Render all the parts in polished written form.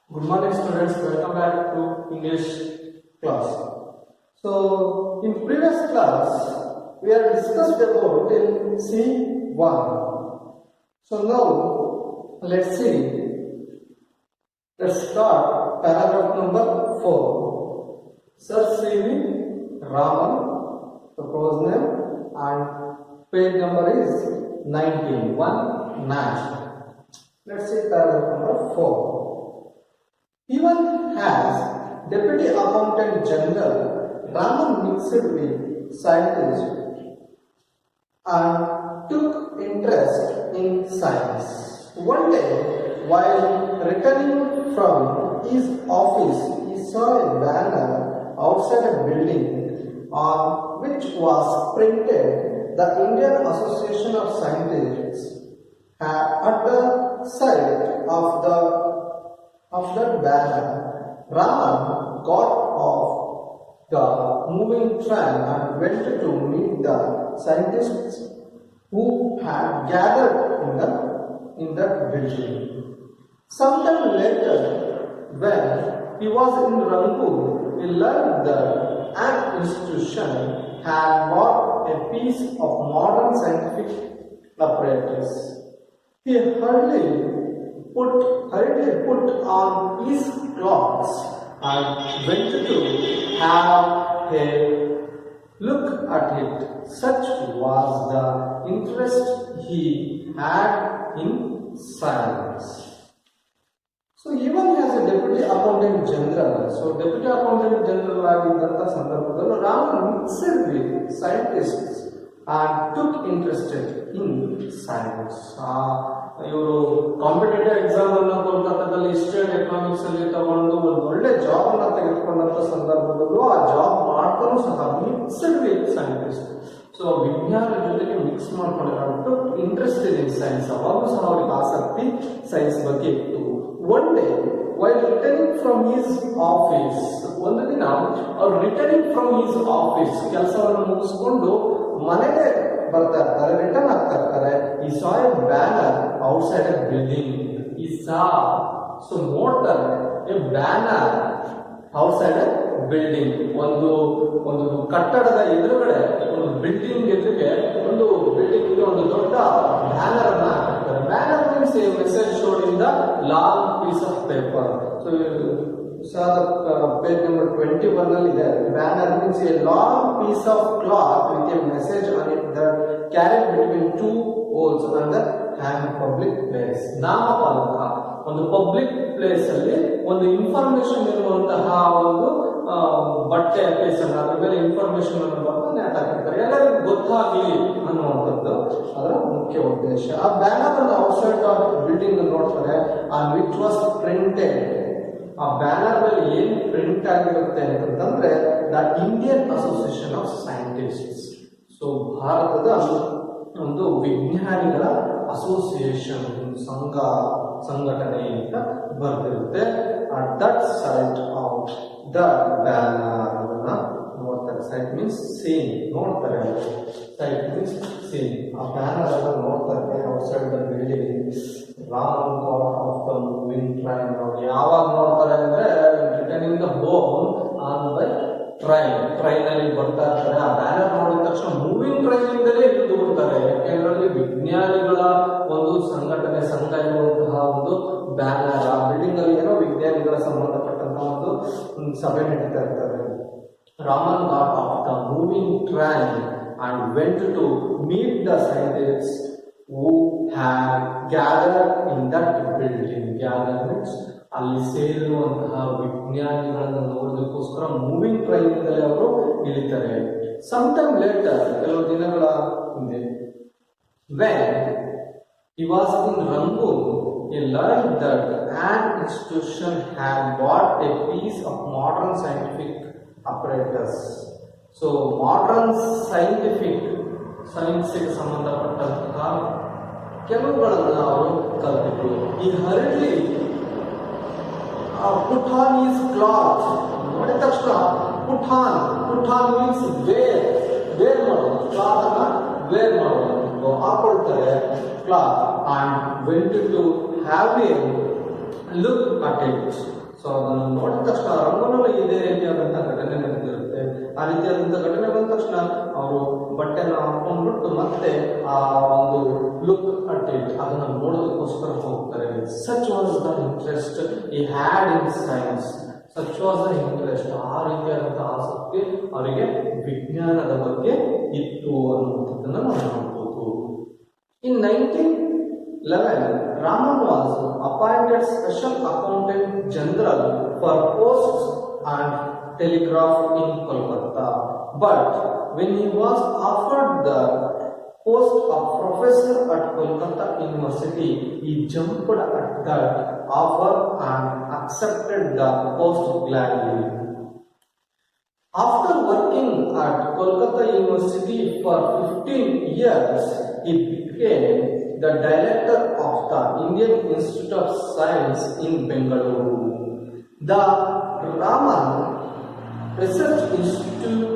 Good morning students, welcome back to English class. So in previous class we have discussed about in C1. So now let's start paragraph number 4. Sir C.V. Raman, the close name, and page number is 19, 1 Nash. Let's see paragraph number 4. Even as Deputy Accountant General, Raman mixed with scientists and took interest in science. One day, while returning from his office, he saw a banner outside a building on which was printed the Indian Association of Scientists. At the sight of that banner, Raman got off the moving train and went to meet the scientists who had gathered in that building. Sometime later, when he was in Rangpur, he learned that an institution had bought a piece of modern scientific apparatus. He hurriedly put on his clothes and went to have a look at it. Such was the interest he had in science. So even as a Deputy Accountant General, Deputy Accountant General ಆಗಿದ್ದಂಥ ಸಂದರ್ಭದಲ್ಲಿ Raman mixed with scientists and took interested in science. ಇವರು competitive exam ಅನ್ನು ಕೋಲ್ಕತ್ತಾದಲ್ಲಿ history and economics ಅಲ್ಲಿ ತಗೊಂಡು ಒಂದು ಒಳ್ಳೆ job ಅನ್ನ ತೆಗೆದುಕೊಂಡಂತ ಸಂದರ್ಭದಲ್ಲೂ ಆ ಜಾಬ್ ಮಾಡ್ತಾನೂ ಸಹ ಮಿಕ್ಸ್ಡ್ ವಿತ್ ಸೈಂಟಿಸ್ಟ್. ಸೊ ವಿಜ್ಞಾನ ಜೊತೆಗೆ ಮಿಕ್ಸ್ ಮಾಡ್ಕೊಂಡು ಇಂಟ್ರೆಸ್ಟ್ ಇನ್ ಸೈನ್ಸ್, ಅವಾಗೂ ಸಹ ಅವ್ರಿಗೆ ಆಸಕ್ತಿ ಸೈನ್ಸ್ ಬಗ್ಗೆ ಇತ್ತು. One day while returning from his office, ಒಂದು ದಿನ ಅವ್ರು ರಿಟರ್ನಿಂಗ್ ಫ್ರಮ್ ಹಿಸ್ ಆಫೀಸ್ ಕೆಲಸವನ್ನು ಮುಗಿಸ್ಕೊಂಡು ಮನೆಗೆ ಬರ್ತಾ ಇರ್ತಾರೆ, ರಿಟರ್ನ್ ಆಗ್ತಾ ಇರ್ತಾರೆ. ಈ ಸಾ A banner outside A building. ಈ ಸಾ ಸೊ ನೋಡ್ತಾರೆ A banner outside A building. ಒಂದು ಕಟ್ಟಡದ ಎದುರುಗಡೆ, ಒಂದು ಬಿಲ್ಡಿಂಗ್ ಎದುರಿಗೆ ಒಂದು ಬಿಲ್ಡಿಂಗ್ ಒಂದು ದೊಡ್ಡ ಬ್ಯಾನರ್ ಅನ್ನ ಹಾಕ್ತಾರೆ. Banner means a message showed in the long piece of paper. So page number 21 ಅಲ್ಲಿ ಇದೆ. Banner means a long piece of cloth with a message on it that carried between two poles on the hang public place. ನಾಮಫಲಕ, ಒಂದು public place ಅಲ್ಲಿ ಒಂದು information ಇರುವಂತಹ ಒಂದು ಬಟ್ಟೆ piece ಅನ್ನ ಅದ್ರ ಮೇಲೆ ಇನ್ಫಾರ್ಮೇಶನ್ ಅನ್ನು ಬರೆದು ನೇಟ್ ಹಾಕಿರ್ತಾರೆ, ಎಲ್ಲರಿಗೂ ಗೊತ್ತಾಗಲಿ ಅನ್ನುವಂಥದ್ದು ಅದರ ಮುಖ್ಯ ಉದ್ದೇಶ. ಆ ಬ್ಯಾನರ್ ಅನ್ನು ಔಟ್ಸೈಡ್ ಆಫ್ ಬಿಲ್ಡಿಂಗ್ ನೋಡ್ತಾರೆ. ಆನ್ ವಿಚ್ ವಾಸ್ ಪ್ರಿಂಟೆಡ್, ಆ ಬ್ಯಾನರ್ ಮೇಲೆ ಏನ್ ಪ್ರಿಂಟ್ ಆಗಿರುತ್ತೆ ಅಂತಂದ್ರೆ the Indian Association of Scientists. So ಭಾರತದ ಒಂದು ವಿಜ್ಞಾನಿಗಳ ಅಸೋಸಿಯೇಷನ್ ಸಂಘಟನೆ ಅಂತ ಬರೆದಿರುತ್ತೆ. At that sight of the banner ಅನ್ನ ನೋಡ್ತಾರೆ. ಸೈಟ್ ಮೀನ್ಸ್ ಸೀನ್, ನೋಡ್ತಾರೆ. Sight means seen. ಆ ಬ್ಯಾನರ್ ಅನ್ನ ನೋಡ್ತಾರೆ outside the building. Raman got off the moving train. ಯಾವಾಗ ನೋಡ್ತಾರೆ ಅಂದ್ರೆ returning the home on by train ಅಲ್ಲಿ ಬರ್ತಾ ಇರ್ತಾರೆ. ಆ ಬ್ಯಾನರ್ ನೋಡಿದ ತಕ್ಷಣ ಮೂವಿಂಗ್ ಟ್ರೈನ್ ಇಂದಲೇ ಇಳಿದು ಬಿಡ್ತಾರೆ. ಯಾಕೆಂದ್ರೆ ವಿಜ್ಞಾನಿಗಳ ಒಂದು ಸಂಘಟನೆ, ಸಂಘ ಇರುವಂತಹ ಒಂದು ಬ್ಯಾನರ್. ಆ ಬಿಲ್ಡಿಂಗ್ ಅಲ್ಲಿ ಏನೋ ವಿಜ್ಞಾನಿಗಳ ಸಂಬಂಧಪಟ್ಟಂತಹ ಒಂದು ಸಭೆ ನಡೀತಾ ಇರ್ತಾರೆ. Raman got off the moving train and went to meet the scientists who had gathered in that building. Gather means ಅಲ್ಲಿ ಸೇರಿರುವಂತಹ ವಿಜ್ಞಾನಿಗಳನ್ನು ನೋಡೋದಕ್ಕೋಸ್ಕರ ಮೂವಿಂಗ್ ಟ್ರೈನ್ ಇಂದಲೇ ಅವರು ಇಳಿತಾರೆ. ಸಮ್ ಟೈಮ್ ಲೇಟರ್, ಕೆಲವು ದಿನಗಳ ಹಿಂದೆ, when he was in Rangpur, he learned that an institution had bought a piece of modern scientific apparatus. So modern ಸೈನ್ಸ್ಗೆ ಸಂಬಂಧಪಟ್ಟಂತಹ ಕೆಲವುಗಳನ್ನು ಅವರು ಕಲಿತಿದ್ರು. ಈ ಹರಳಿ ಪುಟ್ ಆನ್ ಈಸ್ ಕ್ಲಾತ್ ನೋಡಿದ ತಕ್ಷಣ ಪುಟ್ ಆನ್ ಮೀನ್ಸ್ ವೇರ್ ಮಾಡೋದು, ಕ್ಲಾತ್ ಅನ್ನ ವೇರ್ ಮಾಡೋದು, ಹಾಕೊಳ್ತಾರೆ cloth. And went to have a look at it. So ಅದನ್ನು ನೋಡಿದ ತಕ್ಷಣ ರಂಗೋನಲ್ಲಿ ಇದೇ ರೀತಿಯಾದಂತಹ ಘಟನೆ ನಡೆದಿರುತ್ತೆ. ಆ ರೀತಿಯಾದಂತಹ ಘಟನೆ ಬಂದ ತಕ್ಷಣ ಅವರು ಬಟ್ಟೆನ ಹಾಕೊಂಡ್ಬಿಟ್ಟು ಮತ್ತೆ ಆ ಒಂದು ಲುಕ್ ಅಟ್ ಇಟ್ ಅದನ್ನ ನೋಡೋದಕ್ಕೋಸ್ಕರ ಹೋಗ್ತಾರೆ. Such was the interest he had in science. Such was the interest, ಆ ರೀತಿಯಾದಂತಹ ಆಸಕ್ತಿ ಅವರಿಗೆ ವಿಜ್ಞಾನದ ಬಗ್ಗೆ ಇತ್ತು ಅನ್ನುವಂಥದ್ದನ್ನು ನಾವು ನೋಡ್ಬೋದು. ಇನ್ 1911 Raman was appointed Special Accountant General for Posts and Telegraph in Kolkata. But when he was offered the post of professor at Kolkata University, he jumped at that offer and accepted the post gladly. After working at Kolkata University for 15 years, he became the director of the Indian Institute of Science in Bengaluru. The Raman Research Institute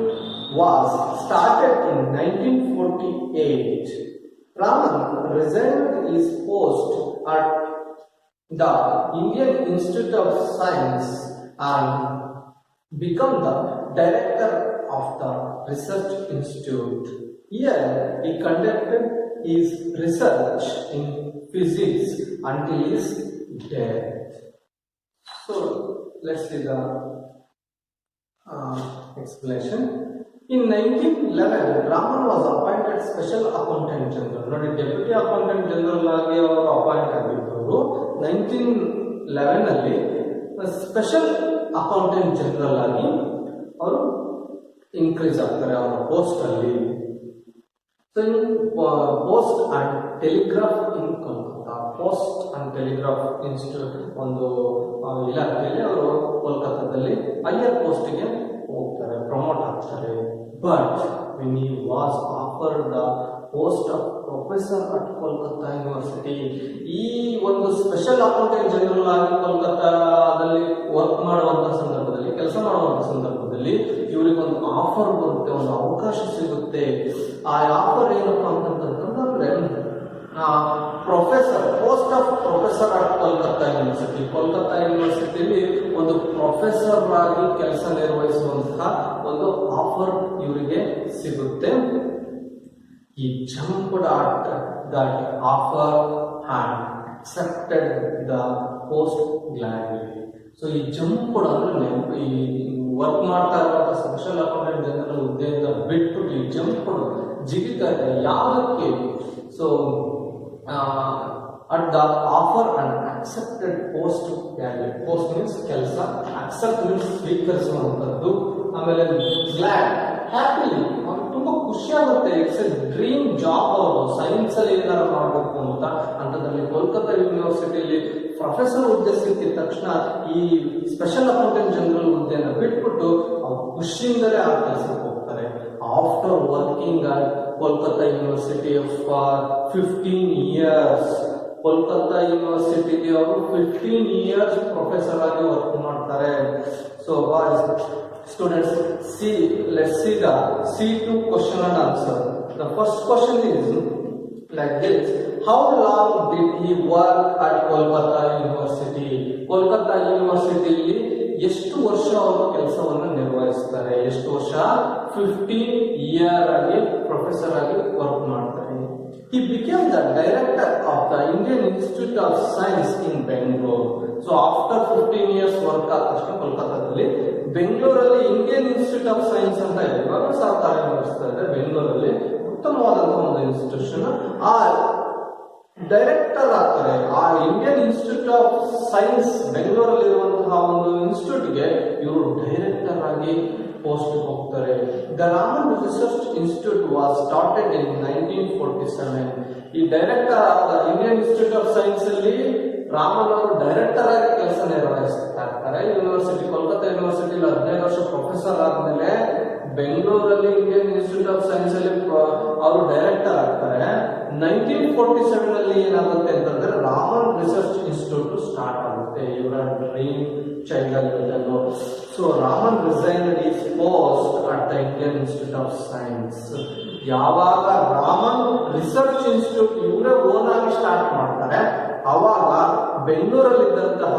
was started in 1948. Raman resigned his post at the Indian Institute of Science and became the director of the Research Institute. Here he conducted his research in physics until his death. So let's see the explanation. In 1911, Raman was appointed Special Accountant General. Not a Deputy Accountant General ಆಗಿ ಅವರು appoint ಆಗಿದ್ದರು. 1911 ಅಲ್ಲಿ special accountant general ಆಗಿ ಅವರು increase ಆಗ್ತಾರೆ ಅವರ post ಅಲ್ಲಿ. So in Post and Telegraph in Kolkata, Post and Telegraph Institute ಒಂದು ಇಲಾಖೆಯಲ್ಲಿ ಅವರು ಕೋಲ್ಕತ್ತಾದಲ್ಲಿ ಹೈಯರ್ ಪೋಸ್ಟ್ಗೆ ಹೋಗ್ತಾರೆ, ಪ್ರಮೋಟ್ ಆಗ್ತಾರೆ. But when he was offered the post of professor at Kolkata University, ಈ ಒಂದು ಸ್ಪೆಷಲ್ ಅಕೌಂಟೆಂಟ್ ಜನರಲ್ ಆಗಿ ಕೋಲ್ಕತ್ತಾದಲ್ಲಿ ವರ್ಕ್ ಮಾಡುವಂತ ಸಂದರ್ಭದಲ್ಲಿ, ಕೆಲಸ ಮಾಡುವಂತ ಸಂದರ್ಭದಲ್ಲಿ ಇವರಿಗೊಂದು ಆಫರ್ ಬರುತ್ತೆ, ಒಂದು ಅವಕಾಶ ಸಿಗುತ್ತೆ. ಆ ಆಫರ್ ಏನಪ್ಪಾ ಅಂತಂದ್ರೆ professor, post of professor at Kolkata University. Kolkata ಯೂನಿವರ್ಸಿಟಿಯಲ್ಲಿ ಒಂದು ಪ್ರೊಫೆಸರ್ ಆಗಿ ಕೆಲಸ ನಿರ್ವಹಿಸುವಂತಹ ಒಂದು ಆಫರ್ ಇವರಿಗೆ ಸಿಗುತ್ತೆ. He jumped at that offer and accepted the post gladly. So he jumped ಅಂದ್ರೆ ಈ ವರ್ಕ್ ಮಾಡ್ತಾ ಇರುವಂತಹ ಸ್ಪೆಷಲ್ ಅಕೌಂಟೆಂಟ್ ಜನರಲ್ ಹುದ್ದೆಯಿಂದ ಬಿಟ್ಟು ಈ ಜಂಪ್ಡ್ ಜಿಗಿತಾರೆ. ಯಾವುದಕ್ಕೆ? So at the offer and accepted post gladly. Post means ಕೆಲಸ, accept means ಸ್ವೀಕರಿಸುವಂತದ್ದು. ಆಮೇಲೆ ಗ್ಲಾಡ್, ಹ್ಯಾಪಿಲಿ, ಅವ್ರಿಗೆ ತುಂಬಾ ಖುಷಿ ಆಗುತ್ತೆ. It's A dream job. ಅವರು ಸೈನ್ಸ್ ಅಲ್ಲಿ ಏನಾದ್ರು ಮಾಡಬೇಕು ಅಂತ ಅಂತದ್ರಲ್ಲಿ ಕೋಲ್ಕತ್ತಾ ಯೂನಿವರ್ಸಿಟಿಯಲ್ಲಿ ಪ್ರೊಫೆಸರ್ ಹುದ್ದೆ ಸಿಕ್ಕಿದ ತಕ್ಷಣ ಈ ಸ್ಪೆಷಲ್ ಅಕೌಂಟೆಂಟ್ ಜನರಲ್ ಹುದ್ದೆಯನ್ನು ಬಿಟ್ಬಿಟ್ಟು ಅವ್ರು ಖುಷಿಯಿಂದಲೇ ಆ ಕೆಲಸಕ್ಕೆ ಹೋಗ್ತಾರೆ. After working at Kolkata University for 15 years, Kolkata ಯೂನಿವರ್ಸಿಟಿಗೆ ಅವರು 15 years ಪ್ರೊಫೆಸರ್ ಆಗಿ ವರ್ಕ್ ಮಾಡ್ತಾರೆ. So students, let's see the C2 question and answer. The first question is like this: how long did he work at Kolkata University? Kolkata University ಎಷ್ಟು ವರ್ಷ ಅವರು ಕೆಲಸವನ್ನು ನಿರ್ವಹಿಸ್ತಾರೆ? ಎಷ್ಟು ವರ್ಷ? 15 years ಆಗಿ ಪ್ರೊಫೆಸರ್ ಆಗಿ ವರ್ಕ್ ಮಾಡ್ತಾರೆ. He became the director of the Indian Institute of Science in Bangalore. So after 15 years work ಆದ ತಕ್ಷಣ ಕೋಲ್ಕತ್ತಾದಲ್ಲಿ ಬೆಂಗಳೂರಲ್ಲಿ ಇಂಡಿಯನ್ ಇನ್ಸ್ಟಿಟ್ಯೂಟ್ ಆಫ್ ಸೈನ್ಸ್ ಅಂತ ಇದೆ, ಇವಾಗ ಸರ್ಕಾರ ನಡೆಸ್ತಾ ಇದೆ. ಬೆಂಗಳೂರಲ್ಲಿ ಉತ್ತಮವಾದಂತಹ ಒಂದು ಇನ್ಸ್ಟಿಟ್ಯೂಷನ್. ಆ ಡೈರೆಕ್ಟರ್ ಆಗ್ತಾರೆ. ಆ ಇಂಡಿಯನ್ ಇನ್ಸ್ಟಿಟ್ಯೂಟ್ ಆಫ್ ಸೈನ್ಸ್ ಬೆಂಗಳೂರಲ್ಲಿ ಇರುವಂತಹ ಒಂದು ಇನ್ಸ್ಟಿಟ್ಯೂಟ್ಗೆ ಇವರು ಡೈರೆಕ್ಟರ್ ಆಗಿ ಪೋಸ್ಟ್ ಹೋಗ್ತಾರೆ. The Raman research institute was started in 1947. ಈ director of the Indian institute of science ಅಲ್ಲಿ ರಾಮನ್ ಅವರು ಡೈರೆಕ್ಟರ್ ಆಗಿ ಕೆಲಸ ನಿರ್ವಹಿಸ್ತಾ ಇರ್ತಾರೆ. ಯೂನಿವರ್ಸಿಟಿ, ಕೋಲ್ಕತ್ತಾ ಯೂನಿವರ್ಸಿಟಿಲಿ 15 ವರ್ಷ ಪ್ರೊಫೆಸರ್ ಆದ್ಮೇಲೆ ಬೆಂಗಳೂರಲ್ಲಿ ಇಂಡಿಯನ್ ಇನ್ಸ್ಟಿಟ್ಯೂಟ್ ಆಫ್ ಸೈನ್ಸ್ ಅಲ್ಲಿ ಅವರು ಡೈರೆಕ್ಟರ್ ಆಗ್ತಾರೆ. 1947 ಅಲ್ಲಿ ಏನಾಗುತ್ತೆ ಅಂತಂದ್ರೆ ರಾಮನ್ ರಿಸರ್ಚ್ ಇನ್ಸ್ಟಿಟ್ಯೂಟ್ ಸ್ಟಾರ್ಟ್ ಆಗುತ್ತೆ. ಇವರ ಡ್ರೀಮ್ ಚೈಲ್ಡ್ ಆಗಿರೋದು. So Raman resigned his post at the Indian institute of science. ಯಾವಾಗ ರಾಮನ್ ರಿಸರ್ಚ್ ಇನ್ಸ್ಟಿಟ್ಯೂಟ್ ಇವರೇ ಓನ್ ಆಗಿ ಸ್ಟಾರ್ಟ್ ಮಾಡ್ತಾರೆ, ಅವಾಗ ಬೆಂಗಳೂರಲ್ಲಿದ್ದಂತಹ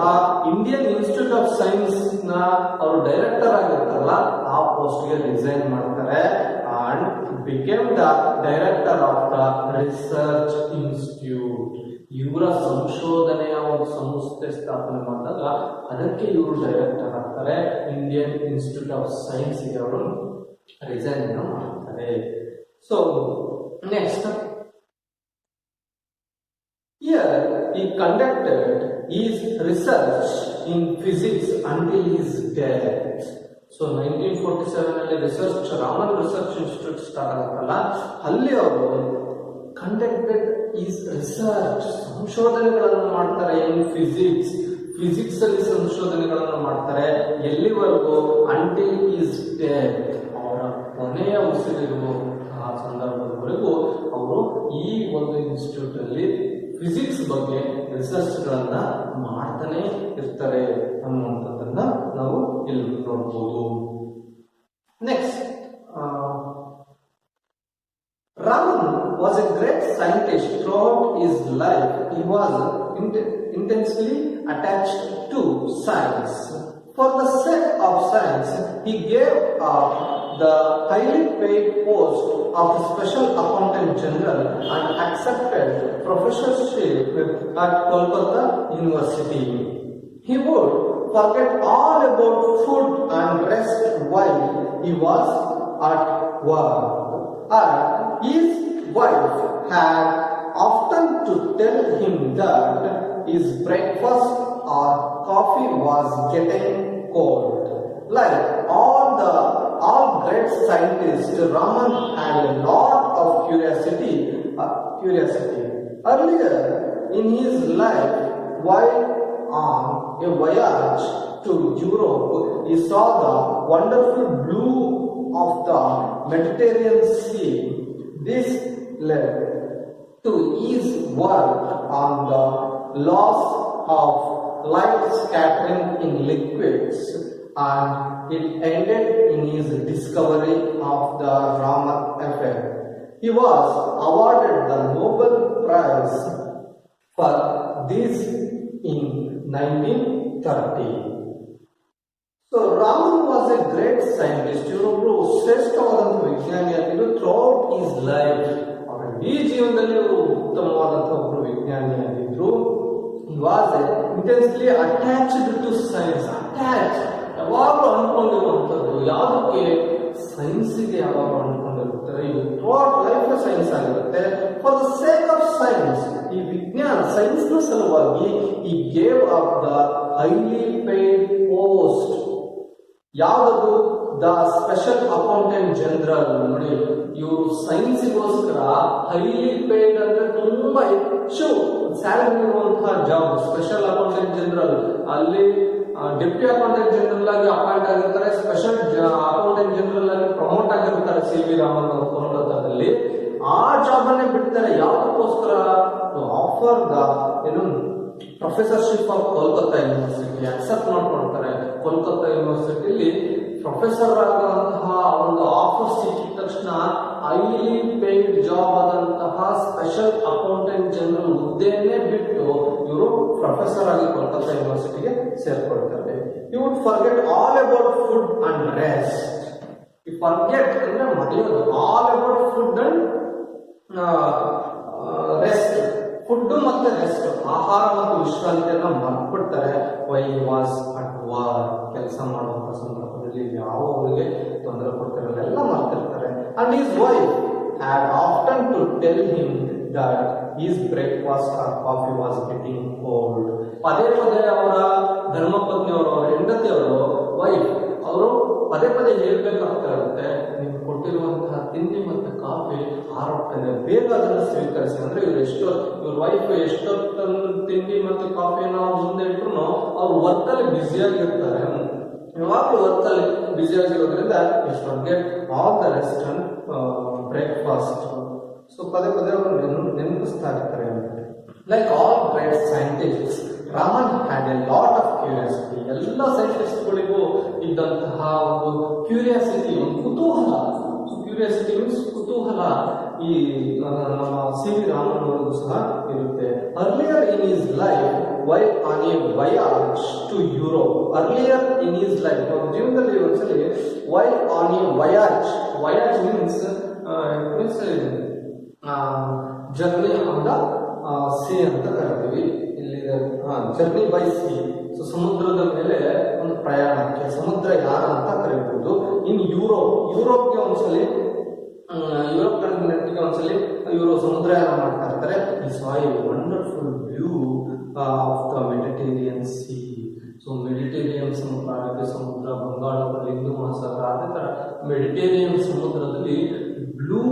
ಇಂಡಿಯನ್ ಇನ್ಸ್ಟಿಟ್ಯೂಟ್ ಆಫ್ ಸೈನ್ಸ್ ನ ಅವರು ಡೈರೆಕ್ಟರ್ ಆಗಿರ್ತಾರಲ್ಲ ಆ ಪೋಸ್ಟ್ ಗೆ ರಿಸೈನ್ ಮಾಡ್ತಾರೆ and became the director of the research institute. ಇವರ ಸಂಶೋಧನೆಯ ಒಂದು ಸಂಸ್ಥೆ ಸ್ಥಾಪನೆ ಮಾಡಿದಾಗ ಅದಕ್ಕೆ ಇವರು ಡೈರೆಕ್ಟರ್ ಆಗ್ತಾರೆ. ಇಂಡಿಯನ್ ಇನ್ಸ್ಟಿಟ್ಯೂಟ್ ಆಫ್ ಸೈನ್ಸ್ ಗೆ ಅವರು ರಿಸೈನ್ ಮಾಡ್ತಾರೆ. So next, here he conducted his research in physics until his death. So 1947 ಅಲ್ಲಿ research Raman research institute start ಆಗುತ್ತಲ್ಲ, ಅಲ್ಲಿ ಅವರು ಕಂಡಕ್ಟೆಡ್ ಈಸ್ ರಿಸರ್ಚ್, ಸಂಶೋಧನೆಗಳನ್ನು ಮಾಡ್ತಾರೆ. ಇನ್ ಫಿಸಿಕ್ಸ್ ಅಲ್ಲಿ ಸಂಶೋಧನೆಗಳನ್ನು ಮಾಡ್ತಾರೆ. ಎಲ್ಲಿವರೆಗೂ? ಅಂಟಿಲ್ ಈಸ್ ಡೆತ್, ಅವರ ಕೊನೆಯ ಉಸಿರಿರುವಂತಹ ಸಂದರ್ಭದವರೆಗೂ ಅವರು ಈ ಒಂದು ಇನ್ಸ್ಟಿಟ್ಯೂಟ್ ಅಲ್ಲಿ ಫಿಸಿಕ್ಸ್ ಬಗ್ಗೆ ರಿಸರ್ಚ್ ಗಳನ್ನ ಮಾಡ್ತಾನೆ ಇರ್ತಾರೆ ಅನ್ನುವಂಥದ್ದನ್ನ ನಾವು ಇಲ್ಲಿ ನೋಡಬಹುದು. Next, Raman was a great scientist throughout his life. He was intensely attached to science. For the sake of science, he gave up the highly paid post of Special Accountant General and accepted professorship at Kolkata University. He would forget all about food and rest while he was at work. And his wife had often to tell him that his breakfast or coffee was getting cold. Like all great scientists, Raman had a lot of curiosity. Earlier in his life, while on a voyage to Europe, he saw the wonderful blue of the Mediterranean Sea. This led to his work on the laws of light scattering in liquids, and it ended in his discovery of the Raman effect. He was awarded the Nobel Prize for this in 1930. So Raman was a great scientist. ಇವರೊಬ್ಬರು ಶ್ರೇಷ್ಠವಾದಂತಹ ವಿಜ್ಞಾನಿಯಾಗಿದ್ದು throughout is life, ಅವರ ಇಡೀ ಜೀವನದಲ್ಲಿ ಅವರು ಉತ್ತಮವಾದಂತಹ ಒಬ್ಬರು ವಿಜ್ಞಾನಿಯಾಗಿದ್ರು. He was intensely attached to science. Attached, ಯಾವಾಗಲೂ ಅನ್ಕೊಂಡಿರುವಂಥದ್ದು ಯಾವುದಕ್ಕೆ? ಸೈನ್ಸ್ಗೆ ಯಾವಾಗಲೂ ಅನ್ಕೊಂಡಿರ್ತಾರೆ. ಇವು ಥ್ರೂಔಟ್ ಲೈಫ್ ಸೈನ್ಸ್ ಆಗಿರುತ್ತೆ. For the sake of science, ಈ ವಿಜ್ಞಾನ ಸೈನ್ಸ್ ನ ಸಲುವಾಗಿ ಈ gave up the highly paid post. ಯಾವುದು? The special accountant general. ನೋಡಿ, ಇವರು ಸೈನ್ಸ್ಗೋಸ್ಕರ ಹೈಲಿ ಪೇಡ್ ಅಂದ್ರೆ ತುಂಬಾ ಹೆಚ್ಚು ಸ್ಯಾಲರಿ ಇರುವಂತಹ ಜಾಬ್. ಸ್ಪೆಷಲ್ ಅಕೌಂಟೆಂಟ್ ಜನರಲ್, ಅಲ್ಲಿ ಡೆಪ್ಟಿ ಅಕೌಂಟೆಂಟ್ ಜನರಲ್ ಆಗಿ ಅಪಾಯಿಂಟ್ ಆಗಿರ್ತಾರೆ. ಸ್ಪೆಷಲ್ ಅಕೌಂಟೆಂಟ್ ಜನರಲ್ ಆಗಿ ಪ್ರಮೋಟ್ ಆಗಿರ್ತಾರೆ ಸಿ ವಿ ರಾಮನ್ ಅವರು ಕೋಲ್ಕತ್ತಾದಲ್ಲಿ. ಆ ಜಾಬ್ ಅನ್ನೇ ಬಿಡ್ತಾರೆ. ಯಾವುದಕ್ಕೋಸ್ಕರ? Offer the professorship of Kolkata University accept ಮಾಡ್ಕೊಳ್ತಾರೆ. ಕೋಲ್ಕತ್ತಾ ಯೂನಿವರ್ಸಿಟಿಯಲ್ಲಿ ಪ್ರೊಫೆಸರ್ ಆಗುವಂತಹ ಒಂದು ಆಫರ್ ಸಿಕ್ಕಿದ ತಕ್ಷಣ ಹೈಲಿ ಪೇಯ್ಡ್ ಜಾಬ್ ಆದಂತಹ ಸ್ಪೆಷಲ್ ಅಕೌಂಟೆಂಟ್ ಜನರಲ್ ಹುದ್ದೆಯನ್ನೇ ಬಿಟ್ಟು ಇವರು ಪ್ರೊಫೆಸರ್ ಆಗಿ ಕೋಲ್ಕತ್ತಾ ಯೂನಿವರ್ಸಿಟಿಗೆ ಸೇರ್ಕೊಳ್ತಾರೆ. You would forget all about food and rest. ಈ ಫರ್ಗೆಟ್ ಅಂದ್ರೆ ಮರೆಯೋದು. All about food and rest. Food ಮತ್ತೆ ರೆಸ್ಟ್, ಆಹಾರ ಮತ್ತು ವಿಶ್ರಾಂತಿಯನ್ನ ಮರ್ತ್ಬಿಡ್ತಾರೆ. ವೈ ವಾಸ್ ಅಟ್ ವಾರ್, ಕೆಲಸ ಮಾಡುವಂತ ಸಂದರ್ಭದಲ್ಲಿ ಯಾವ ಅವರಿಗೆ ತೊಂದರೆ ಕೊಡ್ತಿರಲ್ಲ, ಎಲ್ಲ ಮರ್ತಿರ್ತಾರೆ. And his wife had often to tell him that his breakfast or coffee was getting cold. ಪದೇ ಪದೇ ಅವರ ಧರ್ಮಪತ್ನಿಯವರು, ಅವರ ಹೆಂಡತಿಯವರು, ವೈಫ್ ಅವರು ಪದೇ ಪದೇ ಹೇಳ್ಬೇಕಾಗ್ತಾ ಇರುತ್ತೆ, ನೀವು ಕೊಟ್ಟಿರುವಂತಹ ತಿಂಡಿ ಮತ್ತು ಕಾಫಿ ಆರೋಗ್ಯ ಬೇಗ ಅದನ್ನು ಸ್ವೀಕರಿಸಿ. ಅಂದ್ರೆ ಇವ್ರ ವೈಫ್ ಎಷ್ಟೊತ್ತನ್ನು ತಿಂಡಿ ಮತ್ತು ಕಾಫಿಯನ್ನು ಮುಂದೆ ಇಟ್ರು ಅವ್ರು ವರ್ಕಲ್ಲಿ ಬ್ಯುಸಿಯಾಗಿರ್ತಾರೆ. ಯಾವಾಗಲೂ ವರ್ಕಲ್ಲಿ ಬ್ಯುಸಿಯಾಗಿರೋದ್ರಿಂದ get all the rest and breakfast. So ಪದೇ ಪದೇ ಅವರು ನೆನಪಿಸ್ತಾ ಇರ್ತಾರೆ. Like all great scientists, Raman had a lot of curiosity. ಎಲ್ಲ ಸೈಂಟಿಸ್ಟ್ಗಳಿಗೂ ಇದ್ದಂತಹ ಒಂದು ಕ್ಯೂರಿಯಾಸಿಟಿ, ಒಂದು ಕುತೂಹಲ. ಕ್ಯೂರಿಯಾಸಿಟಿ ಮೀನ್ಸ್ ಕುತೂಹಲ. ಈ ನಮ್ಮ ಸಿ ವಿ ರಾಮನ್ ಅವರದ್ದು ಸಹ ಇರುತ್ತೆ. Earlier in his life why on a voyage to Europe. Earlier in his life, ಅವ್ರ ಜೀವನದಲ್ಲಿ ಒಂದ್ಸಲಿ why on a voyage, voyage means journey on the sea ಅಂತ ಕರಿತೀವಿ. ಇಲ್ಲಿ ಜರ್ನಿ ಬೈ ಸಿ, ಸೊ ಸಮುದ್ರದ ಮೇಲೆ ಒಂದು ಪ್ರಯಾಣಕ್ಕೆ ಸಮುದ್ರ ಯಾನ ಅಂತ ಕರೀಬಹುದು. ಇನ್ ಯುರೋಪ್, ಯುರೋಪ್ಗೆ ಒಂದ್ಸಲಿ ಯುರೋಪ್ ಕಂಟಿನೆಂಟ್ಗೆ ಒಂದ್ಸಲಿ ಇವರು ಸಮುದ್ರಯಾನ ಮಾಡ್ತಾ ಇರ್ತಾರೆ. ಈ ಸಾ A wonderful view of the Mediterranean C. So Mediterranean ಸಮುದ್ರ, ಅರಬ್ಬಿ ಸಮುದ್ರ, ಬಂಗಾಳದಲ್ಲಿ ಹಿಂದೂ ಮಹಾಸಾಗರ, ಅದೇ ತರ ಮೆಡಿಟೇರಿಯನ್ ಸಮುದ್ರದಲ್ಲಿ ಬ್ಲೂ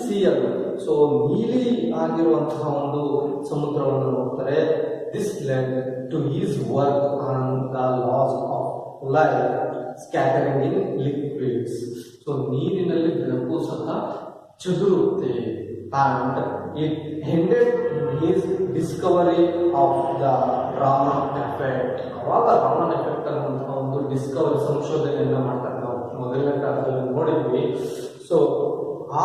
ಸಿ ಅದು, ಸೊ ನೀಲಿ ಆಗಿರುವಂತಹ ಒಂದು ಸಮುದ್ರವನ್ನು ನೋಡ್ತಾರೆ. This led to his work on the laws of life scattering in liquids. So ನೀರಿನಲ್ಲಿ ಬೆಳಕು ಸಹ ಚದುರುತ್ತೆ. and it ended in his discovery of the Raman effect. ಅವಾಗ ರಾಮನ್ ಎಫೆಕ್ಟ್ ಅನ್ನುವಂತಹ ಒಂದು ಡಿಸ್ಕವರಿ, ಸಂಶೋಧನೆಯನ್ನ ಮಾಡ್ತಾರೆ. ನಾವು ಮೊದಲನೇ ಕಾಲದಲ್ಲಿ ನೋಡಿದ್ವಿ. ಸೊ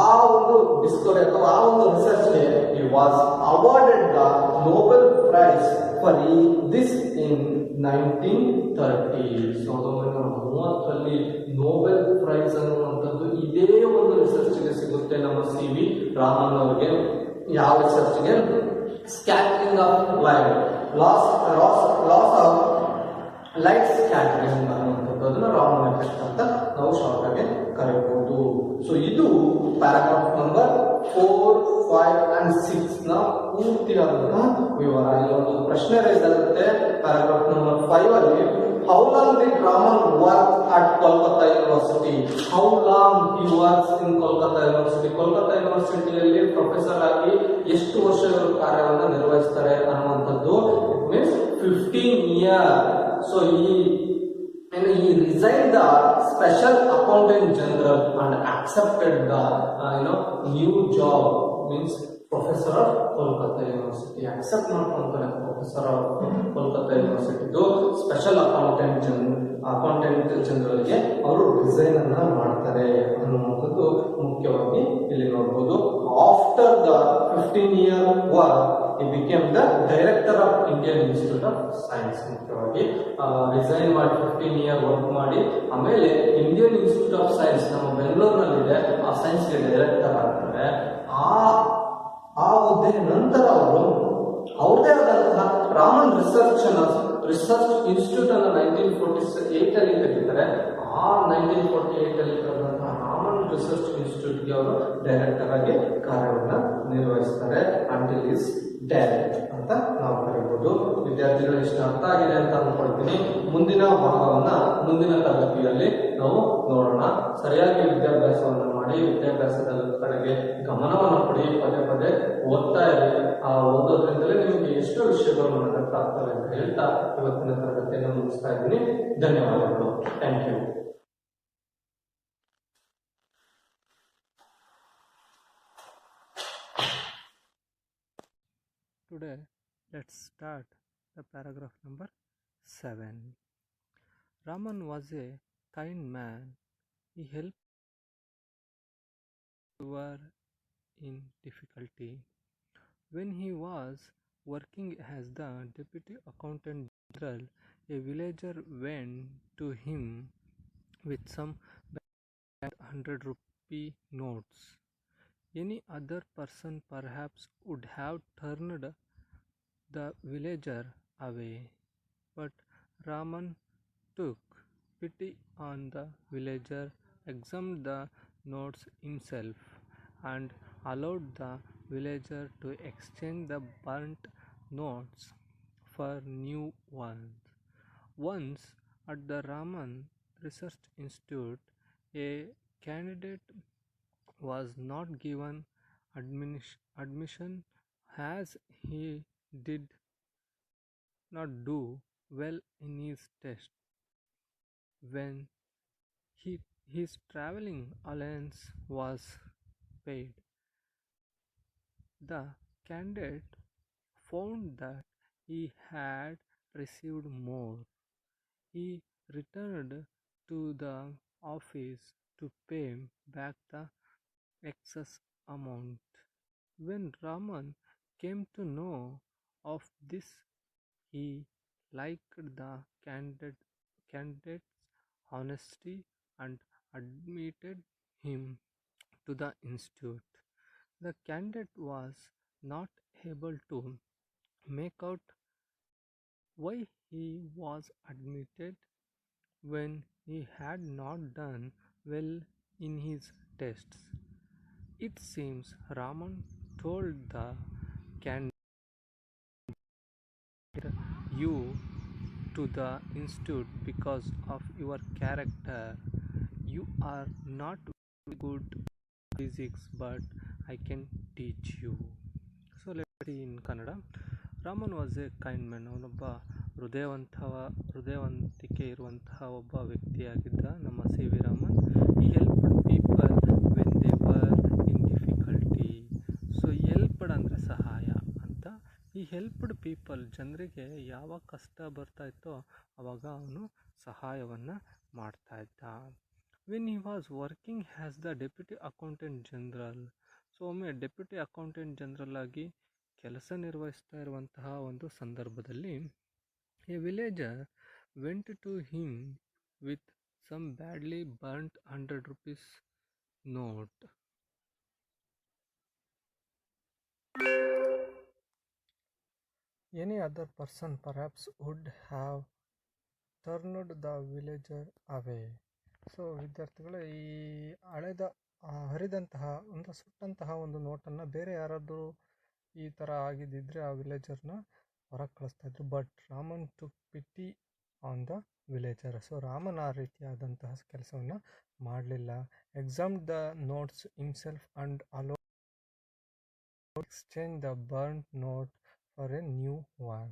ಆ ಒಂದು ಡಿಸ್ಕವರಿ ಅಥವಾ ಆ ಒಂದು ರಿಸರ್ಚ್ಗೆ he was awarded the Nobel Prize for this in 1930. 1930ರಲ್ಲಿ ನೋಬೆಲ್ ಪ್ರೈಸ್ ಅನ್ನುವಂಥದ್ದು ಇದೇ ಒಂದು ರಿಸರ್ಚ್ಗೆ ಸಿಗುತ್ತೆ ನಮ್ಮ ಸಿ ವಿ ರಾಮನ್ ಅವರಿಗೆ. ಯಾವ ರಿಸರ್ಚ್ಗೆ? Scattering of light, loss of light scattering ಅನ್ನುವಂಥದ್ದು, ಅದನ್ನ ರಾಮನ್ ಎಫೆಕ್ಟ್ ಅಂತ ನಾವು ಶಾರ್ಟ್ ಆಗಿ ಕರೆಯಬಹುದು. ಸೊ ಇದು ಪ್ಯಾರಾಗ್ರಾಫ್ ನಂಬರ್ 4, 5 and 6 ನ ಪೂರ್ತಿಯಾದಂತಹ ವಿವರ. ಇಲ್ಲಿ ಒಂದು ಪ್ರಶ್ನೆ ರೈಸ್ ಆಗುತ್ತೆ ಪ್ಯಾರಾಗ್ರಾಫ್ ನಂಬರ್ 5 ಅಲ್ಲಿ. How long did Raman work at Kolkata University? How long he works in Kolkata University? Kolkata ಯೂನಿವರ್ಸಿಟಿಯಲ್ಲಿ ಪ್ರೊಫೆಸರ್ ಆಗಿ ಎಷ್ಟು ವರ್ಷಗಳು ಕಾರ್ಯವನ್ನು ನಿರ್ವಹಿಸ್ತಾರೆ ಅನ್ನುವಂಥದ್ದು. It means 15 years. So he resigned the special accountant general and accepted the new job, means professor of Kolkata University. accept ಮಾಡ್ಕೊಂತಾರೆ professor of Kolkata ಯೂನಿವರ್ಸಿಟಿದು special accountant general ಗೆ ಅವರು ರಿಸೈನ್ ಅನ್ನ ಮಾಡ್ತಾರೆ ಅನ್ನುವಂಥದ್ದು ಮುಖ್ಯವಾಗಿ ಇಲ್ಲಿ ನೋಡಬಹುದು. After the 15-year work he became the director of Indian Institute of Science. ಮುಖ್ಯವಾಗಿ ರಿಸೈನ್ ಮಾಡಿ 15 year ವರ್ಕ್ ಮಾಡಿ ಆಮೇಲೆ ಇಂಡಿಯನ್ ಇನ್ಸ್ಟಿಟ್ಯೂಟ್ ಆಫ್ ಸೈನ್ಸ್ ನಮ್ಮ ಬೆಂಗಳೂರಿನಲ್ಲಿದೆ, ಆ ಸೈನ್ಸ್ಗೆ ಡೈರೆಕ್ಟರ್ ಆಗ್ತಾರೆ. ಆ ಹುದ್ದೆ ನಂತರ ಅವರು ಅವ್ರದೇ ಆದಂತಹ ರಾಮನ್ ರಿಸರ್ಚ್ ಇನ್ಸ್ಟಿಟ್ಯೂಟ್ ಅನ್ನು 1948 ಅಲ್ಲಿ ತೆಗಿತಾರೆ. ಆ 1948 ಅಲ್ಲಿ ಕರೆದಂತಹ ರಾಮನ್ ರಿಸರ್ಚ್ ಇನ್ಸ್ಟಿಟ್ಯೂಟ್ ಗೆ ಅವರು ಡೈರೆಕ್ಟರ್ ಆಗಿ ಕಾರ್ಯವನ್ನ ನಿರ್ವಹಿಸ್ತಾರೆ. ಅಂಟಿಲ್ ಇಸ್ ಡೆತ್ ಅಂತ ನಾವು ಕರೀಬಹುದು. ವಿದ್ಯಾರ್ಥಿಗಳು ಇಷ್ಟು ಅರ್ಥ ಆಗಿದೆ ಅಂತ ಅನ್ಕೊಳ್ತೀನಿ. ಮುಂದಿನ ಭಾಗವನ್ನ ಮುಂದಿನ ತರಗತಿಯಲ್ಲಿ ನಾವು ನೋಡೋಣ. ಸರಿಯಾಗಿ ವಿದ್ಯಾಭ್ಯಾಸವನ್ನು ಮಾಡಿ, ವಿದ್ಯಾಭ್ಯಾಸದ ಕಡೆಗೆ ಗಮನವನ್ನು ಕೊಡಿ, ಪದೇ ಪದೇ ಓದ್ತಾ ಇರಿ. ಆ ಓದೋದ್ರಿಂದಲೇ ನಿಮಗೆ ಎಷ್ಟೋ ವಿಷಯಗಳು ಮನದಟ್ಟ ಆಗ್ತವೆ ಅಂತ ಹೇಳ್ತಾ ಇವತ್ತಿನ ತರಗತಿಯನ್ನು ಮುಗಿಸ್ತಾ ಇದ್ದೀನಿ. ಧನ್ಯವಾದಗಳು. Thank you. Today, let's start the paragraph number 7. Raman was a kind man. He helped who were in difficulty. When he was working as the deputy accountant general, a villager went to him with some 100-rupee notes. Any other person perhaps would have turned the villager away, but Raman took pity on the villager, examined the notes himself, and allowed the villager to exchange the burnt notes for new ones. Once at the Raman Research Institute, a candidate was not given admission as he did not do well in his test. When his traveling allowance was paid, the candidate found that he had received more. He returned to the office to pay back the excess amount. When Raman came to know of this, he liked the candidate's honesty and admitted him to the institute. The candidate was not able to make out why he was admitted when he had not done well in his tests. It seems Raman told the candidate, you to the institute because of your character. You are not very good physics, but I can teach you. So let's see in Kannada. Raman was A kind man. ಅವನೊಬ್ಬ ಹೃದಯವಂತಿಕೆ ಇರುವಂತಹ ಒಬ್ಬ ವ್ಯಕ್ತಿಯಾಗಿದ್ದ ನಮ್ಮ C V Raman. He helped people when they were in difficulty. So helped ಅಂದರೆ ಸಹಾಯ ಅಂತ. ಈ helped people, ಜನರಿಗೆ ಯಾವಾಗ ಕಷ್ಟ ಬರ್ತಾ ಇತ್ತೋ ಅವಾಗ ಅವನು ಸಹಾಯವನ್ನು ಮಾಡ್ತಾ ಇದ್ದ. When he was working has the deputy accountant general. So ಒಮ್ಮೆ ಡೆಪ್ಯೂಟಿ ಅಕೌಂಟೆಂಟ್ ಜನರಲ್ ಆಗಿ ಕೆಲಸ ನಿರ್ವಹಿಸ್ತಾ ಇರುವಂತಹ ಒಂದು ಸಂದರ್ಭದಲ್ಲಿ a villager went to him with some badly burnt 100 rupees note. Any other person perhaps would have turned the villager away. So ವಿದ್ಯಾರ್ಥಿಗಳು, ಈ ಹರಿದಂತಹ ಒಂದು ಸುಟ್ಟಂತಹ ಒಂದು ನೋಟನ್ನು ಬೇರೆ ಯಾರಾದರೂ ಈ ಥರ ಆಗಿದ್ದಿದ್ರೆ ಆ ವಿಲೇಜರ್ನ ಹೊರಗೆ ಕಳಿಸ್ತಾ ಇದ್ರು. But Raman took pity on the villager. So Raman ಆ ರೀತಿಯಾದಂತಹ ಕೆಲಸವನ್ನು ಮಾಡಲಿಲ್ಲ. Exam the notes himself and allow exchange the burn note for a new one.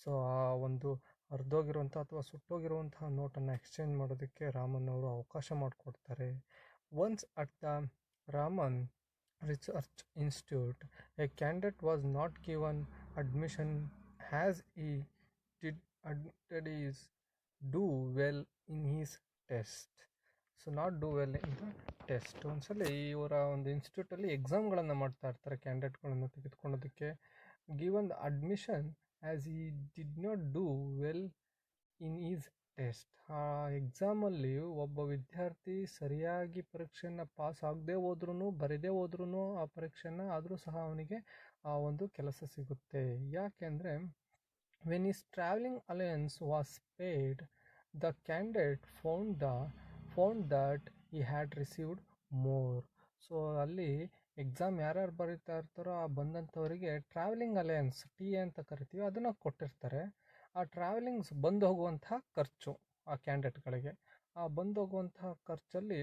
So ಆ ಒಂದು ಹರಿದೋಗಿರುವಂಥ ಅಥವಾ ಸುಟ್ಟೋಗಿರುವಂತಹ ನೋಟನ್ನು ಎಕ್ಸ್ಚೇಂಜ್ ಮಾಡೋದಕ್ಕೆ ರಾಮನ್ ಅವರು ಅವಕಾಶ ಮಾಡಿಕೊಡ್ತಾರೆ. Once at the Raman Research Institute, a candidate was not given admission as he did admitted is do well in his test. So not do well in the test. ಒಂದ್ಸಲ ಇವರ ಒಂದು ಇನ್ಸ್ಟಿಟ್ಯೂಟಲ್ಲಿ ಎಕ್ಸಾಮ್ಗಳನ್ನು ಮಾಡ್ತಾ ಇರ್ತಾರೆ ಕ್ಯಾಂಡಿಡೇಟ್ಗಳನ್ನು ತೆಗೆದುಕೊಳ್ಳೋದಕ್ಕೆ. ಗಿವನ್ ದ ಅಡ್ಮಿಷನ್ ಆ್ಯಸ್ ಈ did not do well in is test. ಆ ಎಕ್ಸಾಮಲ್ಲಿ ಒಬ್ಬ ವಿದ್ಯಾರ್ಥಿ ಸರಿಯಾಗಿ ಪರೀಕ್ಷೆಯನ್ನು ಪಾಸ್ ಆಗದೆ ಹೋದ್ರೂ ಬರೆದೇ ಹೋದ್ರೂ ಆ ಪರೀಕ್ಷೆಯನ್ನು ಆದರೂ ಸಹ ಅವನಿಗೆ ಆ ಒಂದು ಕೆಲಸ ಸಿಗುತ್ತೆ. ಯಾಕೆಂದರೆ when is travelling alliance was paid the candidate found that he had received more. So ಅಲ್ಲಿ ಎಕ್ಸಾಮ್ ಯಾರ್ಯಾರು ಬರೀತಾ ಇರ್ತಾರೋ ಆ ಬಂದಂಥವರಿಗೆ ಟ್ರಾವೆಲಿಂಗ್ ಅಲಯನ್ಸ್, ಟಿ ಎ ಅಂತ ಕರಿತೀವಿ, ಅದನ್ನು ಕೊಟ್ಟಿರ್ತಾರೆ. ಆ ಟ್ರಾವೆಲಿಂಗ್ಸ್ ಬಂದು ಹೋಗುವಂತಹ ಖರ್ಚು ಆ ಕ್ಯಾಂಡಿಡೇಟ್ಗಳಿಗೆ. ಆ ಬಂದು ಹೋಗುವಂತಹ ಖರ್ಚಲ್ಲಿ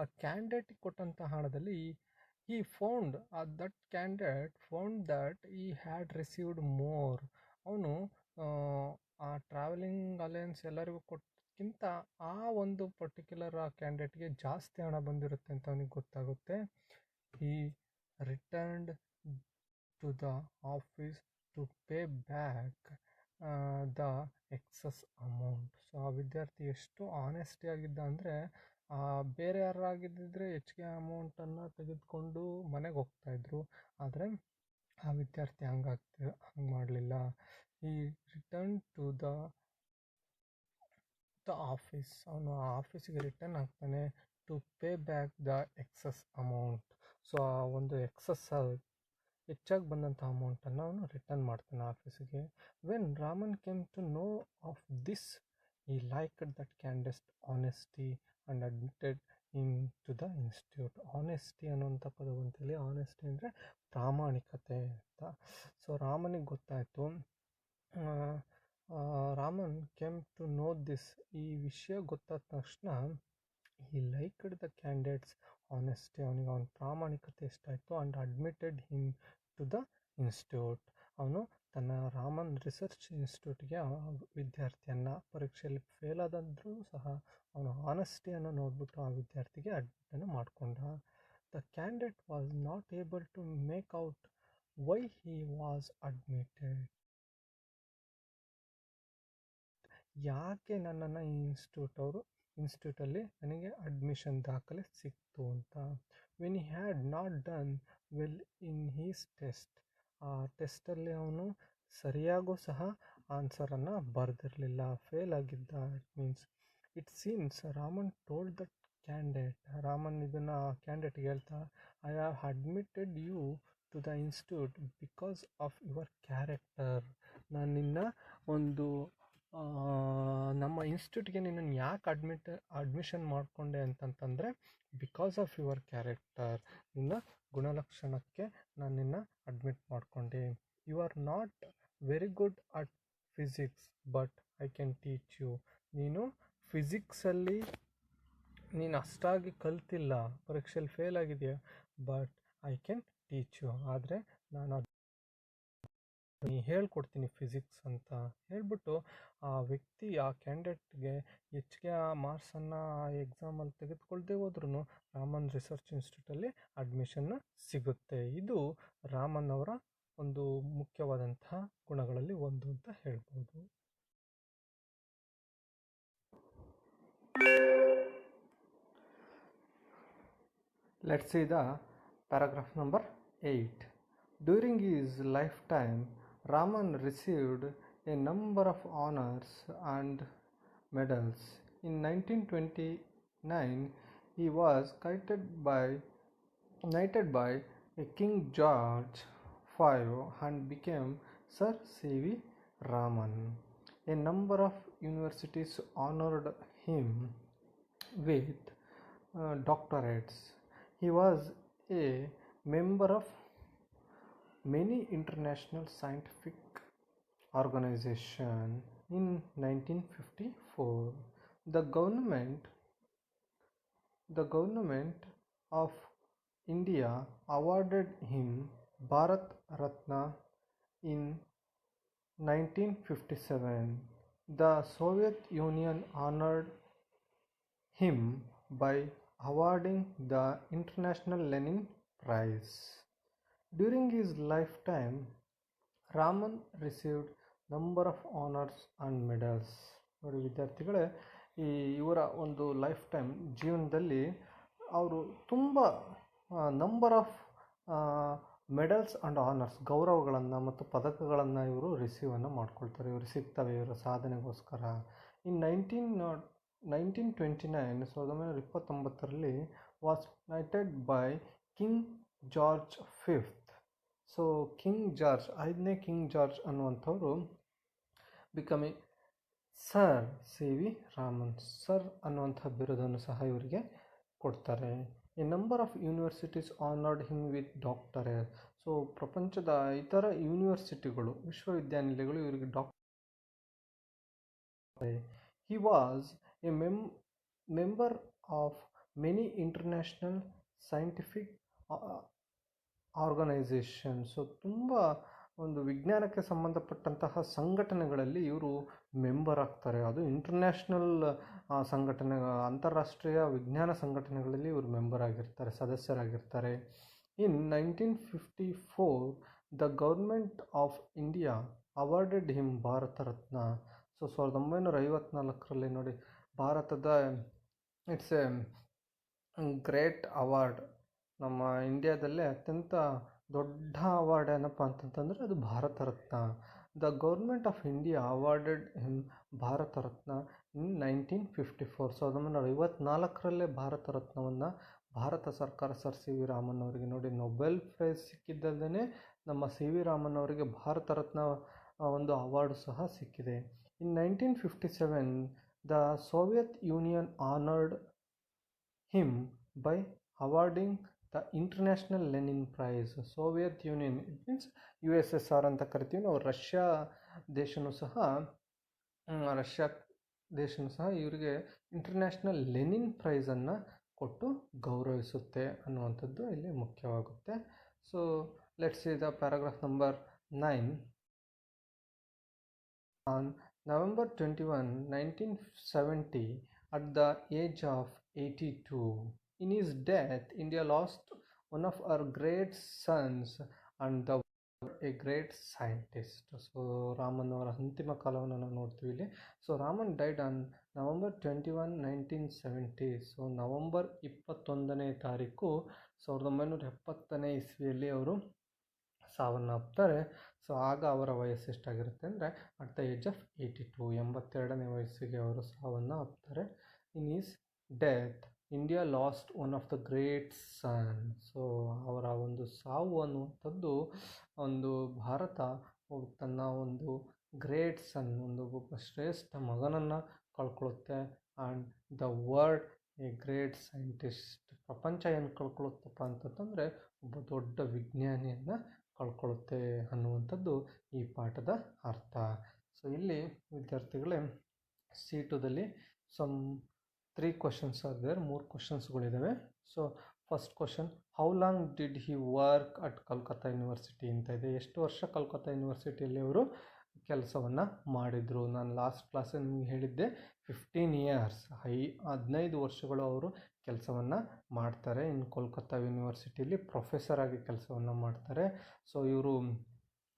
ಆ ಕ್ಯಾಂಡಿಡೇಟಿಗೆ ಕೊಟ್ಟಂತಹ ಹಣದಲ್ಲಿ ಈ found that candidate found that he had received more. ಅವನು ಆ ಟ್ರಾವೆಲಿಂಗ್ ಅಲಯನ್ಸ್ ಎಲ್ಲರಿಗೂ ಕೊಟ್ಟಕ್ಕಿಂತ ಆ ಒಂದು ಪರ್ಟಿಕ್ಯುಲರ್ ಆ ಕ್ಯಾಂಡಿಡೇಟ್ಗೆ ಜಾಸ್ತಿ ಹಣ ಬಂದಿರುತ್ತೆ ಅಂತ ಅವನಿಗೆ ಗೊತ್ತಾಗುತ್ತೆ. He returned to the office to pay back the excess amount. So ಆ ವಿದ್ಯಾರ್ಥಿ ಎಷ್ಟು ಆನೆಸ್ಟಿ ಆಗಿದ್ದ ಅಂದರೆ ಬೇರೆ ಯಾರಾಗಿದ್ದಿದ್ರೆ ಹೆಚ್ಚಿಗೆ ಅಮೌಂಟನ್ನು ತೆಗೆದುಕೊಂಡು ಮನೆಗೆ ಹೋಗ್ತಾಯಿದ್ರು. ಆದರೆ ಆ ವಿದ್ಯಾರ್ಥಿ ಹಂಗೆ ಮಾಡಲಿಲ್ಲ. ಈ ರಿಟರ್ನ್ ಟು ದ ಆಫೀಸ್, ಅವನು ಆ ಆಫೀಸಿಗೆ ರಿಟರ್ನ್ ಆಗ್ತಾನೆ to pay back the excess amount. So ಆ ಒಂದು ಹೆಚ್ಚಾಗಿ ಬಂದಂಥ ಅಮೌಂಟನ್ನು ಅವನು ರಿಟರ್ನ್ ಮಾಡ್ತಾನೆ ಆಫೀಸಿಗೆ. When Raman came to know of this he liked that candidate honesty and admitted in to the institute. Honesty ಅನ್ನುವಂಥ ಪದ ಅಂತೇಳಿ, ಆನೆಸ್ಟಿ ಅಂದರೆ ಪ್ರಾಮಾಣಿಕತೆ ಅಂತ. ಸೊ ರಾಮನಿಗೆ ಗೊತ್ತಾಯಿತು. Raman came to know this, ಈ ವಿಷಯ ಗೊತ್ತಾದ ತಕ್ಷಣ ಈ ಲೈಕ್ಡ್ ದ ಕ್ಯಾಂಡಿಡೇಟ್ಸ್ ಆನೆಸ್ಟಿ, ಅವನಿಗೆ ಅವನ ಪ್ರಾಮಾಣಿಕತೆ ಇಷ್ಟಾಯಿತು. And admitted him to the institute. ಅವನು ತನ್ನ ರಾಮನ್ ರಿಸರ್ಚ್ ಇನ್ಸ್ಟಿಟ್ಯೂಟ್ಗೆ ವಿದ್ಯಾರ್ಥಿಯನ್ನು ಪರೀಕ್ಷೆಯಲ್ಲಿ ಫೇಲ್ ಆದರೂ ಸಹ ಅವನು ಆನೆಸ್ಟಿಯನ್ನು ನೋಡಿಬಿಟ್ಟು ಆ ವಿದ್ಯಾರ್ಥಿಗೆ ಅಡ್ಮಿಟನ್ನು ಮಾಡಿಕೊಂಡ. The candidate was not able to make out why he was admitted. ಯಾಕೆ ನನ್ನನ್ನು ಈ ಇನ್ಸ್ಟಿಟ್ಯೂಟ್ ಅವರು ಇನ್ಸ್ಟಿಟ್ಯೂಟಲ್ಲಿ ನನಗೆ ಅಡ್ಮಿಷನ್ ದಾಖಲೆ ಸಿಕ್ತು ಅಂತ. When he had not done well in his test, ಆ ಟೆಸ್ಟಲ್ಲಿ ಅವನು ಸರಿಯಾಗೂ ಸಹ ಆನ್ಸರನ್ನು ಬರೆದಿರಲಿಲ್ಲ, ಫೇಲ್ ಆಗಿದ್ದ. It means it seems Raman told that candidate, Raman ಇದನ್ನು ಕ್ಯಾಂಡಿಡೇಟ್ಗೆ ಹೇಳ್ತಾ, I have admitted you to the institute because of your character. ನಾನು ನಿನ್ನ ಒಂದು ನಮ್ಮ ಇನ್ಸ್ಟಿಟ್ಯೂಟ್ಗೆ ನಿನ್ನನ್ನು ಯಾಕೆ ಅಡ್ಮಿಷನ್ ಮಾಡಿಕೊಂಡೆ ಅಂತಂತಂದರೆ, ಬಿಕಾಸ್ ಆಫ್ ಯುವರ್ ಕ್ಯಾರೆಕ್ಟರ್, ನಿನ್ನ ಗುಣಲಕ್ಷಣಕ್ಕೆ ನಾನು ನಿನ್ನ ಅಡ್ಮಿಟ್ ಮಾಡಿಕೊಂಡೆ. You are not very good at physics but I can teach you. ನೀನು ಫಿಸಿಕ್ಸಲ್ಲಿ ನೀನು ಅಷ್ಟಾಗಿ ಕಲ್ತಿಲ್ಲ, ಪರೀಕ್ಷೆಯಲ್ಲಿ ಫೇಲ್ ಆಗಿದೆಯಾ, but I can teach you, ಆದರೆ ನಾನು ಹೇಳ್ಕೊಡ್ತೀನಿ ಫಿಸಿಕ್ಸ್ ಅಂತ ಹೇಳ್ಬಿಟ್ಟು ಆ ವ್ಯಕ್ತಿ, ಆ ಕ್ಯಾಂಡಿಡೇಟ್ಗೆ ಹೆಚ್ಚಿಗೆ ಆ ಮಾರ್ಕ್ಸನ್ನು ಆ ಎಕ್ಸಾಮಲ್ಲಿ ತೆಗೆದುಕೊಳ್ದೇ ಹೋದ್ರೂ ರಾಮನ್ ರಿಸರ್ಚ್ ಇನ್ಸ್ಟಿಟ್ಯೂಟಲ್ಲಿ ಅಡ್ಮಿಷನ್ ಸಿಗುತ್ತೆ. ಇದು ರಾಮನ್ ಅವರ ಒಂದು ಮುಖ್ಯವಾದಂತಹ ಗುಣಗಳಲ್ಲಿ ಒಂದು ಅಂತ ಹೇಳ್ಬೋದು. Let's see the paragraph number 8. During his lifetime, Raman received a number of honors and medals. In 1929, he was knighted by King George V and became Sir C.V. Raman. A number of universities honored him with doctorates. He was a member of many international scientific organizations. In 1954, the government of India awarded him Bharat Ratna. In 1957, the Soviet Union honored him by awarding the International Lenin Prize. During his lifetime, Raman received number of honors and medals. ನೋಡಿ ವಿದ್ಯಾರ್ಥಿಗಳೇ, ಇವರ ಒಂದು life time ಜೀವನದಲ್ಲಿ ಅವರು ತುಂಬ number of medals and honours, ಗೌರವಗಳನ್ನು ಮತ್ತು ಪದಕಗಳನ್ನು ಇವರು ರಿಸೀವನ್ನು ಮಾಡ್ಕೊಳ್ತಾರೆ, ಇವರು ಸಿಗ್ತವೆ ಇವರ ಸಾಧನೆಗೋಸ್ಕರ. ಇನ್ 1929, 1929ರಲ್ಲಿ was knighted by King George fifth. So King George, 5ನೇ ಕಿಂಗ್ ಜಾರ್ಜ್ ಅನ್ನುವಂಥವ್ರು becoming Sir C V Raman, Sir ಅನ್ನುವಂಥ ಬಿರುದನ್ನು ಸಹ ಇವರಿಗೆ ಕೊಡ್ತಾರೆ. A number of universities honoured him with doctorate. So ಪ್ರಪಂಚದ ಇತರ ಯೂನಿವರ್ಸಿಟಿಗಳು, ವಿಶ್ವವಿದ್ಯಾನಿಲಯಗಳು ಇವರಿಗೆ He was a member of many international scientific organizations. So ತುಂಬ ಒಂದು ವಿಜ್ಞಾನಕ್ಕೆ ಸಂಬಂಧಪಟ್ಟಂತಹ ಸಂಘಟನೆಗಳಲ್ಲಿ ಇವರು ಮೆಂಬರ್ ಆಗ್ತಾರೆ. ಅದು ಇಂಟರ್ನ್ಯಾಷನಲ್ ಸಂಘಟನೆ, ಅಂತಾರಾಷ್ಟ್ರೀಯ ವಿಜ್ಞಾನ ಸಂಘಟನೆಗಳಲ್ಲಿ ಇವರು ಮೆಂಬರ್ ಆಗಿರ್ತಾರೆ, ಸದಸ್ಯರಾಗಿರ್ತಾರೆ. In 1954, the government of India awarded him Bharat Ratna. So 1954ರಲ್ಲಿ ನೋಡಿ, ಭಾರತದ ಇಟ್ಸ್ ಎ ಗ್ರೇಟ್ ಅವಾರ್ಡ್, ನಮ್ಮ ಇಂಡಿಯಾದಲ್ಲೇ ಅತ್ಯಂತ ದೊಡ್ಡ ಅವಾರ್ಡ್ ಏನಪ್ಪ ಅಂತಂತಂದರೆ ಅದು Bharat Ratna. The government of India awarded him Bharat Ratna in 1954. 1954ರಲ್ಲೇ ಭಾರತ ರತ್ನವನ್ನು ಭಾರತ ಸರ್ಕಾರ ಸರ್ ಸಿ ವಿ ರಾಮನ್ ಅವರಿಗೆ, ನೋಡಿ ನೊಬೆಲ್ ಪ್ರೈಸ್ ಸಿಕ್ಕಿದ್ದಲ್ಲದೆ ನಮ್ಮ ಸಿ ವಿ ರಾಮನ್ ಅವರಿಗೆ ಭಾರತ ರತ್ನ ಒಂದು ಅವಾರ್ಡು ಸಹ ಸಿಕ್ಕಿದೆ. In 1957, the Soviet Union honoured him by awarding the international Lenin prize. Soviet Union, it means USSR ಅಂತ ಕರಿತೀವಿ ನಾವು. ರಷ್ಯಾ ದೇಶನೂ ಸಹ ಇವರಿಗೆ ಇಂಟರ್ನ್ಯಾಷನಲ್ ಲೆನಿನ್ ಪ್ರೈಸನ್ನು ಕೊಟ್ಟು ಗೌರವಿಸುತ್ತೆ ಅನ್ನುವಂಥದ್ದು ಇಲ್ಲಿ ಮುಖ್ಯವಾಗುತ್ತೆ. So let's see the paragraph number 9. On November 21, 1970, at the age of 82, in his death, India lost one of her great sons and a great scientist. So ರಾಮನ್ ಅವರ ಅಂತಿಮ ಕಾಲವನ್ನು ನಾವು ನೋಡ್ತೀವಿ ಇಲ್ಲಿ. So Raman died on November 21, 1970. ಸೊ November 21ನೇ ತಾರೀಕು 1970ನೇ ಇಸ್ವಿಯಲ್ಲಿ ಅವರು ಸಾವನ್ನಪ್ತಾರೆ. ಸೊ ಆಗ ಅವರ ವಯಸ್ಸು ಎಷ್ಟಾಗಿರುತ್ತೆ ಅಂದರೆ ಅಟ್ ದ ಏಜ್ ಆಫ್ 82, 82ನೇ ವಯಸ್ಸಿಗೆ ಅವರು ಸಾವನ್ನಪ್ತಾರೆ. In his death India lost one of the great son. So ಅವರ ಒಂದು ಸಾವು ಅನ್ನುವಂಥದ್ದು ಒಂದು ಭಾರತ ತನ್ನ ಒಂದು ಗ್ರೇಟ್ ಸನ್, ಒಂದು ಒಬ್ಬ ಶ್ರೇಷ್ಠ ಮಗನನ್ನು ಕಳ್ಕೊಳ್ಳುತ್ತೆ. And the world a great scientist. ಪ್ರಪಂಚ ಏನು ಕಳ್ಕೊಳ್ಳುತ್ತಪ್ಪ ಅಂತಂದರೆ ಒಬ್ಬ ದೊಡ್ಡ ವಿಜ್ಞಾನಿಯನ್ನು ಕಳ್ಕೊಳ್ಳುತ್ತೆ ಅನ್ನುವಂಥದ್ದು ಈ ಪಾಠದ ಅರ್ಥ. ಸೊ ಇಲ್ಲಿ ವಿದ್ಯಾರ್ಥಿಗಳೇ C2ದಲ್ಲಿ ಸಮ್ 3 ಕ್ವಶನ್ಸ್ ಆಗಿದೆ, 3 ಕ್ವಶನ್ಸ್ಗಳಿದ್ದಾವೆ. So first question, how long did he work at Calcutta university ಅಂತ ಇದೆ. ಎಷ್ಟು ವರ್ಷ ಕಲ್ಕತ್ತಾ ಯೂನಿವರ್ಸಿಟಿಯಲ್ಲಿ ಅವರು ಕೆಲಸವನ್ನು ಮಾಡಿದರು? ನಾನು ಲಾಸ್ಟ್ ಕ್ಲಾಸಲ್ಲಿ ನಿಮಗೆ ಹೇಳಿದ್ದೆ 15 years, 15 ವರ್ಷಗಳು ಅವರು ಕೆಲಸವನ್ನು ಮಾಡ್ತಾರೆ ಇನ್ನು ಕೋಲ್ಕತ್ತಾ ಯೂನಿವರ್ಸಿಟಿಯಲ್ಲಿ ಪ್ರೊಫೆಸರ್ ಆಗಿ ಕೆಲಸವನ್ನು ಮಾಡ್ತಾರೆ. ಸೊ ಇವರು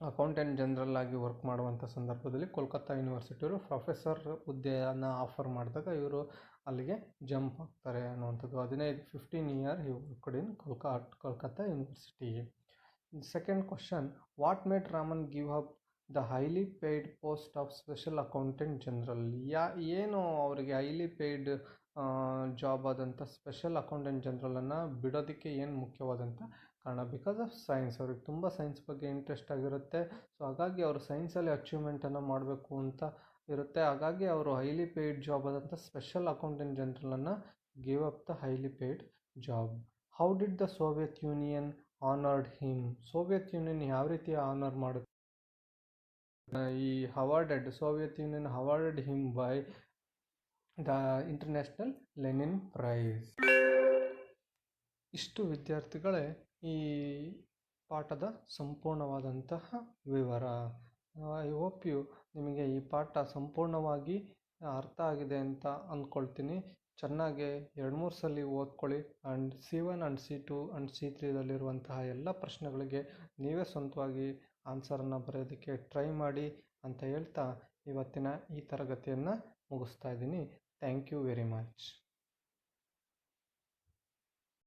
ಅಕೌಂಟೆಂಟ್ ಜನರಲ್ ಆಗಿ ವರ್ಕ್ ಮಾಡುವಂಥ ಸಂದರ್ಭದಲ್ಲಿ ಕೋಲ್ಕತ್ತಾ ಯೂನಿವರ್ಸಿಟಿಯವರು ಪ್ರೊಫೆಸರ್ ಹುದ್ದೆಯನ್ನು ಆಫರ್ ಮಾಡಿದಾಗ ಇವರು ಅಲ್ಲಿಗೆ ಜಂಪ್ ಆಗ್ತಾರೆ ಅನ್ನುವಂಥದ್ದು. 15 years he worked in Kolkata university. Second question, what made Raman give up the highly paid post of special accountant general? ಏನು ಅವರಿಗೆ ಹೈಲಿ ಪೇಯ್ಡ್ ಜಾಬ್ ಆದಂಥ ಸ್ಪೆಷಲ್ ಅಕೌಂಟೆಂಟ್ ಜನರಲನ್ನು ಬಿಡೋದಕ್ಕೆ ಏನು ಮುಖ್ಯವಾದಂಥ ಕಾರಣ? Because of science. ಅವ್ರಿಗೆ ತುಂಬ ಸೈನ್ಸ್ ಬಗ್ಗೆ ಇಂಟ್ರೆಸ್ಟ್ ಆಗಿರುತ್ತೆ. ಸೊ ಹಾಗಾಗಿ ಅವರು ಸೈನ್ಸಲ್ಲಿ ಅಚೀವ್ಮೆಂಟನ್ನು ಮಾಡಬೇಕು ಅಂತ ಇರುತ್ತೆ. ಹಾಗಾಗಿ ಅವರು ಹೈಲಿ ಪೇಯ್ಡ್ ಜಾಬ್ ಆದಂಥ ಸ್ಪೆಷಲ್ ಅಕೌಂಟೆಂಟ್ ಜನರಲನ್ನು give up the highly paid job. How did the Soviet Union honoured him? Soviet Union ಯಾವ ರೀತಿ ಆನರ್ ಮಾಡುತ್ತೆ? Soviet Union awarded him by the international Lenin prize. ಇಷ್ಟು ವಿದ್ಯಾರ್ಥಿಗಳೇ ಈ ಪಾಠದ ಸಂಪೂರ್ಣವಾದಂತಹ ವಿವರ. ಐ ಹೋಪ್ ನಿಮಗೆ ಈ ಪಾಠ ಸಂಪೂರ್ಣವಾಗಿ ಅರ್ಥ ಆಗಿದೆ ಅಂತ ಅಂದ್ಕೊಳ್ತೀನಿ. ಚೆನ್ನಾಗಿ 2-3 ಸಲ ಓದ್ಕೊಳ್ಳಿ. And C1 and C2 and C3ದಲ್ಲಿರುವಂತಹ ಎಲ್ಲ ಪ್ರಶ್ನೆಗಳಿಗೆ ನೀವೇ ಸ್ವಂತವಾಗಿ ಆನ್ಸರನ್ನು ಬರೆಯೋದಕ್ಕೆ ಟ್ರೈ ಮಾಡಿ ಅಂತ ಹೇಳ್ತಾ ಇವತ್ತಿನ ಈ ತರಗತಿಯನ್ನು ಮುಗಿಸ್ತಾ ಇದ್ದೀನಿ. Thank you very much.